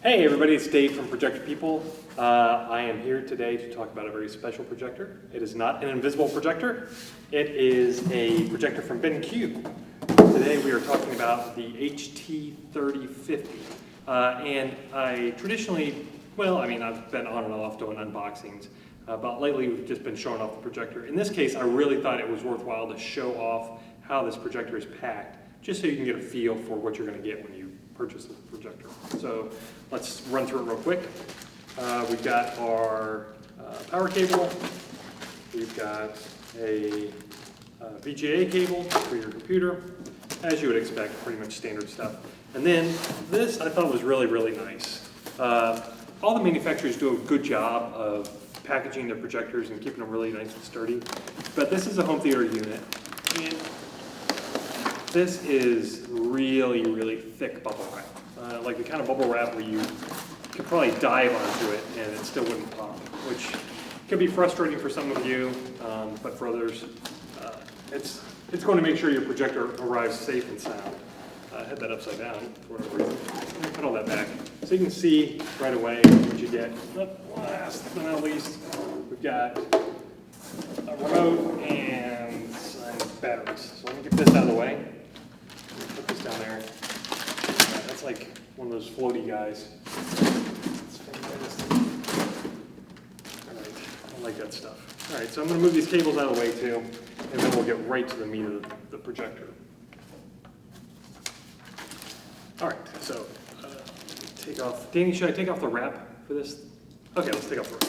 Hey everybody, it's Dave from Projector People. I am here today to talk about a very special projector. It is not an invisible projector. It is a projector from BenQ. Today we are talking about the HT3050. And I traditionally, I've been on and off doing unboxings, but lately we've just been showing off the projector. In this case, I really thought it was worthwhile to show off how this projector is packed, just so you can get a feel for what you're going to get when you purchase the projector. So let's run through it real quick. We've got our power cable. We've got a VGA cable for your computer, as you would expect, pretty much standard stuff. And then this I thought was really, really nice. All the manufacturers do a good job of packaging their projectors and keeping them really nice and sturdy. But this is a home theater unit. And this is really, really thick bubble wrap. Like the kind of bubble wrap where you could probably dive onto it and it still wouldn't pop, which could be frustrating for some of you, but for others, it's going to make sure your projector arrives safe and sound. I had that upside down for whatever reason. Let me put all that back so you can see right away what you get. Last but not least, we've got a remote and some batteries. So let me get this out of the way. Put this down there. That's like one of those floaty guys. Alright, I like that stuff. Alright, so I'm going to move these cables out of the way too, and then we'll get right to the meat of the projector. Alright, so take off. Danny, should I take off the wrap for this? Okay, let's take off the wrap.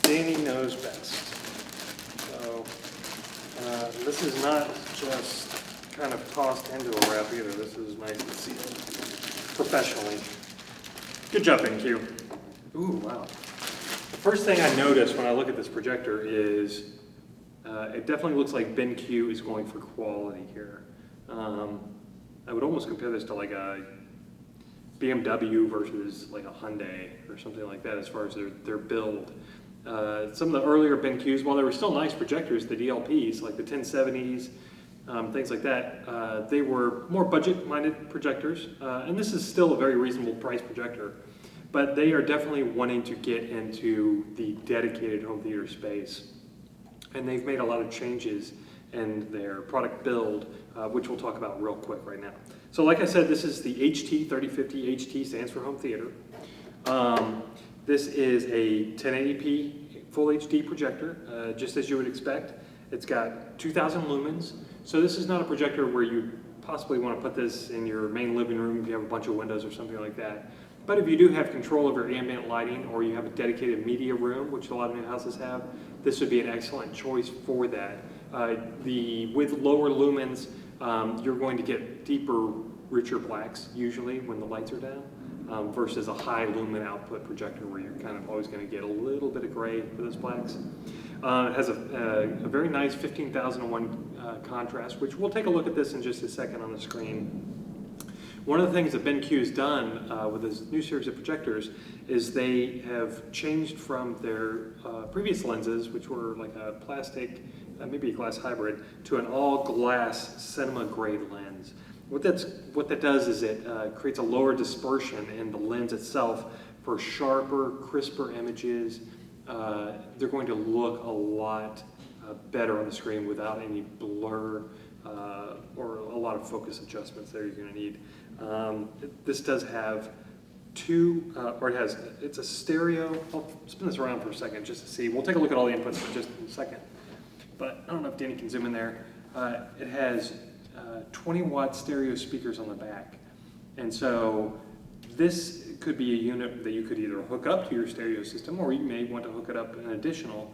Danny knows best. So this is not just kind of tossed into a wrap either. This is nice and sealed professionally. Good job, BenQ. Ooh, wow. The first thing I noticed when I look at this projector is it definitely looks like BenQ is going for quality here. I would almost compare this to like a BMW versus like a Hyundai or something like that as far as their build. Some of the earlier BenQs, while they were still nice projectors, the DLPs, like the 1070s, things like that, they were more budget-minded projectors, and this is still a very reasonable price projector, but they are definitely wanting to get into the dedicated home theater space, and they've made a lot of changes in their product build, which we'll talk about real quick right now. So like I said, this is the HT3050. HT stands for home theater. This is a 1080p full HD projector, just as you would expect. It's got 2,000 lumens. So this is not a projector where you possibly want to put this in your main living room if you have a bunch of windows or something like that. But if you do have control over ambient lighting or you have a dedicated media room, which a lot of new houses have, this would be an excellent choice for that. With lower lumens, you're going to get deeper, richer blacks usually when the lights are down. Versus a high lumen output projector where you're kind of always going to get a little bit of gray for those blacks. It has a very nice 15,001 contrast, which we'll take a look at this in just a second on the screen. One of the things that BenQ has done with this new series of projectors is they have changed from their previous lenses, which were like a plastic, maybe a glass hybrid, to an all-glass cinema-grade lens. What that does is it creates a lower dispersion in the lens itself for sharper, crisper images. They're going to look a lot better on the screen without any blur or a lot of focus adjustments there you're going to need. This does have it's a stereo. I'll spin this around for a second just to see. We'll take a look at all the inputs in just a second. But I don't know if Danny can zoom in there. It has 20-watt stereo speakers on the back. And so this could be a unit that you could either hook up to your stereo system or you may want to hook it up an additional,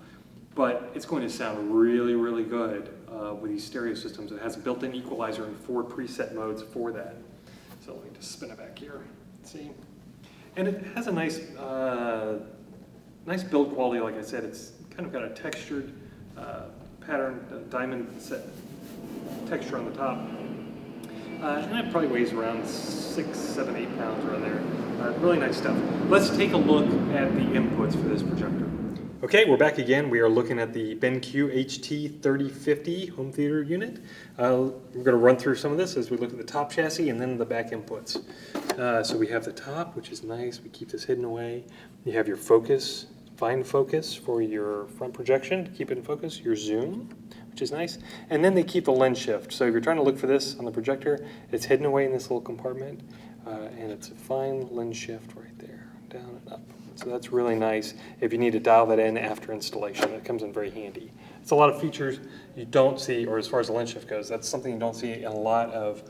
but it's going to sound really, really good with these stereo systems. It has a built-in equalizer and 4 preset modes for that. So let me just spin it back here. Let's see. And it has a nice, nice build quality. Like I said, it's kind of got a textured pattern, diamond set texture on the top. And that probably weighs around 6, 7, 8 pounds around there. Really nice stuff. Let's take a look at the inputs for this projector. Okay, we're back again. We are looking at the BenQ HT3050 home theater unit. We're going to run through some of this as we look at the top chassis and then the back inputs. So we have the top, which is nice. We keep this hidden away. You have your focus, fine focus for your front projection to keep it in focus, your zoom, which is nice. And then they keep the lens shift. So if you're trying to look for this on the projector, it's hidden away in this little compartment. And it's a fine lens shift right there, down and up. So that's really nice if you need to dial that in after installation. It comes in very handy. It's a lot of features you don't see, or as far as the lens shift goes, that's something you don't see in a lot of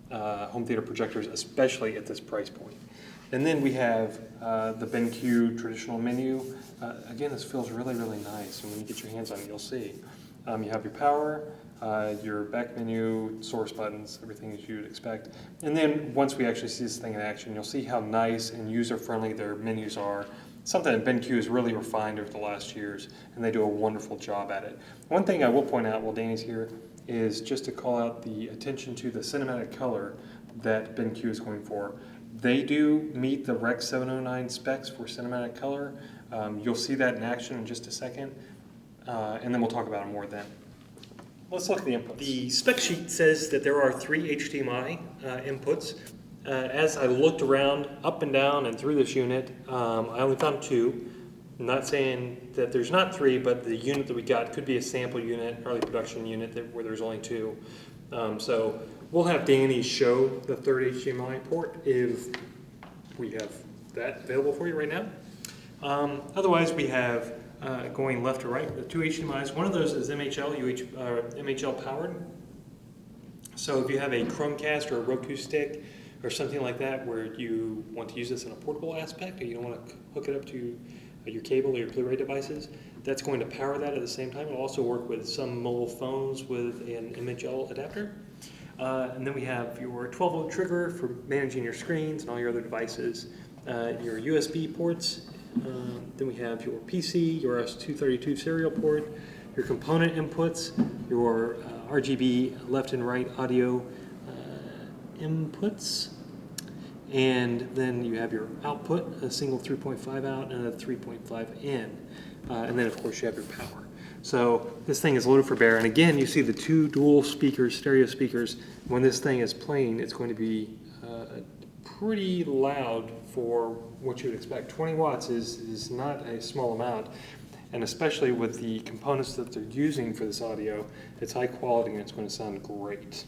home theater projectors, especially at this price point. And then we have the BenQ traditional menu. Again, this feels really, really nice. And when you get your hands on it, you'll see. You have your power, your back menu, source buttons, everything as you would expect. And then once we actually see this thing in action, you'll see how nice and user-friendly their menus are. Something that BenQ has really refined over the last years, and they do a wonderful job at it. One thing I will point out while Danny's here is just to call out the attention to the cinematic color that BenQ is going for. They do meet the Rec 709 specs for cinematic color. You'll see that in action in just a second, and then we'll talk about it more then. Let's look at the inputs. The spec sheet says that there are 3 HDMI inputs. As I looked around up and down and through this unit, I only found 2. I'm not saying that there's not 3, but the unit that we got could be a sample unit, early production unit where there's only 2. So we'll have Danny show the third HDMI port if we have that available for you right now. Otherwise, we have going left to right, the 2 HDMIs. One of those is MHL powered. So if you have a Chromecast or a Roku stick or something like that where you want to use this in a portable aspect or you don't want to hook it up to your cable or your Blu-ray devices, that's going to power that at the same time. It'll also work with some mobile phones with an MHL adapter. And then we have your 12-volt trigger for managing your screens and all your other devices, your USB ports. Then we have your PC, your RS-232 serial port, your component inputs, your RGB left and right audio inputs, and then you have your output, a single 3.5 out and a 3.5 in, and then of course you have your power. So this thing is loaded for bear, and again you see the 2 dual speakers, stereo speakers. When this thing is playing, it's going to be pretty loud for what you would expect. 20 watts is not a small amount, and especially with the components that they're using for this audio, it's high quality and it's going to sound great.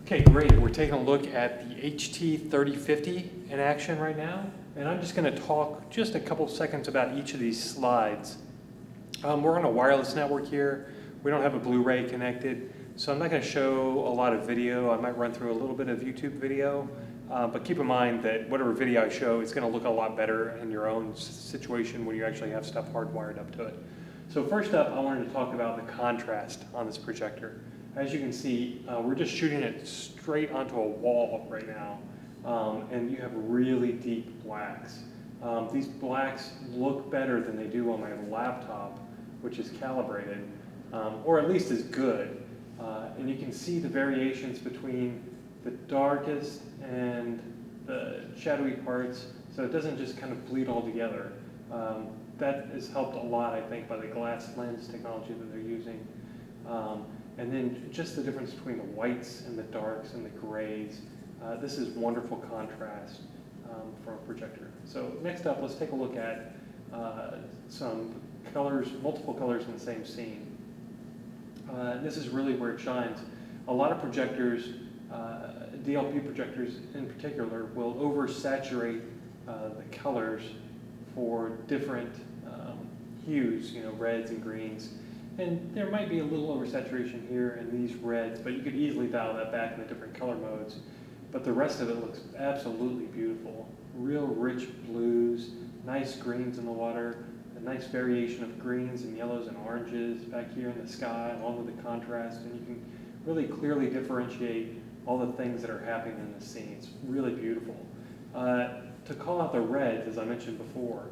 Okay, great. We're taking a look at the HT3050 in action right now, and I'm just going to talk just a couple seconds about each of these slides. We're on a wireless network here. We don't have a Blu-ray connected, so I'm not going to show a lot of video. I might run through a little bit of YouTube video, but keep in mind that whatever video I show is going to look a lot better in your own situation when you actually have stuff hardwired up to it. So first up, I wanted to talk about the contrast on this projector. As you can see, we're just shooting it straight onto a wall right now, and you have really deep blacks. These blacks look better than they do on my laptop, which is calibrated, or at least as good. And you can see the variations between the darkest and the shadowy parts, so it doesn't just kind of bleed all together. That is helped a lot, I think, by the glass lens technology that they're using. And then just the difference between the whites and the darks and the grays. This is wonderful contrast for a projector. So next up, let's take a look at some colors, multiple colors in the same scene. This is really where it shines. A lot of projectors, DLP projectors in particular, will oversaturate the colors for different hues, reds and greens. And there might be a little oversaturation here in these reds, but you could easily dial that back in the different color modes. But the rest of it looks absolutely beautiful. Real rich blues, nice greens in the water, a nice variation of greens and yellows and oranges back here in the sky, along with the contrast, and you can really clearly differentiate all the things that are happening in the scene. It's really beautiful. To call out the reds, as I mentioned before,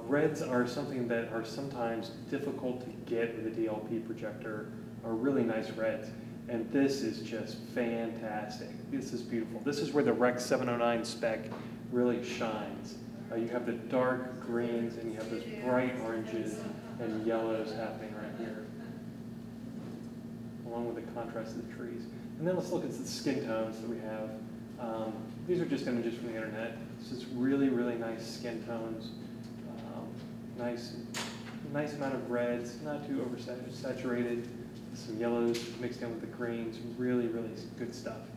reds are something that are sometimes difficult to get with a DLP projector, are really nice reds. And this is just fantastic. This is beautiful. This is where the Rec 709 spec really shines. You have the dark greens and you have those bright oranges and yellows happening right here, along with the contrast of the trees. And then let's look at the skin tones that we have. These are just images from the internet. It's just really, really nice skin tones. Nice amount of reds, not too oversaturated. Some yellows mixed in with the greens. Really, really good stuff.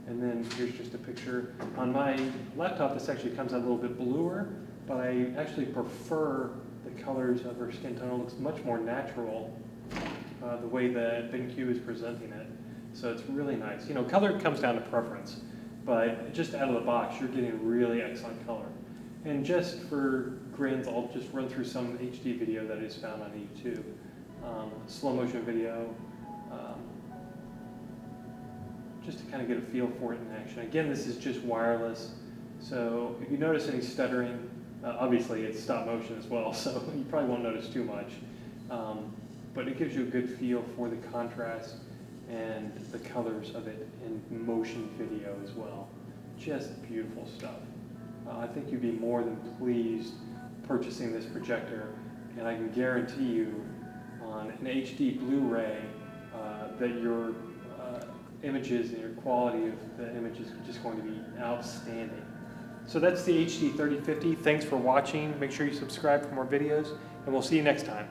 And then here's just a picture. On my laptop, this actually comes out a little bit bluer, but I actually prefer the colors of her skin tone. It looks much more natural, the way that BenQ is presenting it. So it's really nice. You know, color comes down to preference, but just out of the box, you're getting really excellent color. And just for grins, I'll just run through some HD video that is found on YouTube. Slow motion video, just to kind of get a feel for it in action. Again, this is just wireless, so if you notice any stuttering, obviously it's stop motion as well, so you probably won't notice too much. But it gives you a good feel for the contrast and the colors of it in motion video as well. Just beautiful stuff. I think you'd be more than pleased purchasing this projector, and I can guarantee you on an HD Blu-ray that your images and your quality of the images are just going to be outstanding. So that's the HD 3050. Thanks for watching. Make sure you subscribe for more videos, and we'll see you next time.